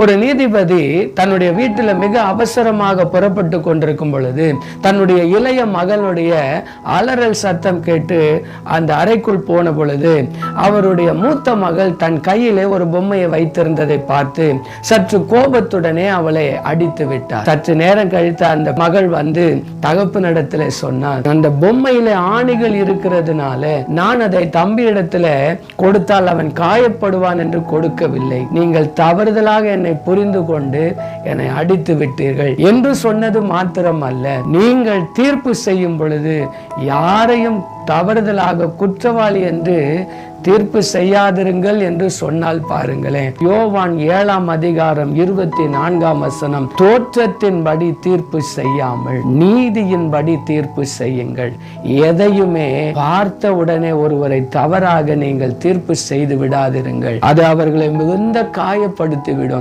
ஒரு நீதிபதி தன்னுடைய வீட்டில் மிக அவசரமாக புறப்பட்டு கொண்டிருக்கும் பொழுது தன்னுடைய இளைய மகளுடைய அலறல் சத்தம் கேட்டு அந்த அறைக்குள் போன பொழுது அவருடைய மூத்த மகள் தன் கையிலே ஒரு பொம்மையை வைத்திருந்ததை பார்த்து சற்று கோபத்துடனே அவளை அடித்து விட்டார். சற்று நேரம் கழித்து அந்த மகள் வந்து தகப்பனிடத்துல சொன்னார், அந்த பொம்மையில ஆணிகள் இருக்கிறதுனால நான் அதை தம்பியிடத்துல கொடுத்தால் அவன் காயப்படுவான் என்று கொடுக்கவில்லை. நீங்கள் தவறுதலாக என்னை புரிந்து கொண்டு என்னை அடித்து விட்டீர்கள் என்று சொன்னது மாத்திரம் அல்ல, நீங்கள் தீர்ப்பு செய்யும் பொழுது யாரையும் தவறுதலாக குற்றவாளி என்று தீர்ப்பு செய்யாதிருங்கள் என்று சொன்னால் பாருங்களேன். யோவான் 7ஆம் அதிகாரம் 24ஆம் வசனம், தோற்றத்தின்படி தீர்ப்பு செய்யாமல் நீதியின்படி தீர்ப்பு செய்யுங்கள். எதையுமே பார்த்த உடனே ஒருவரை தவறாக நீங்கள் தீர்ப்பு செய்து விடாதிருங்கள், அது அவர்களை மிகுந்த காயப்படுத்திவிடும்.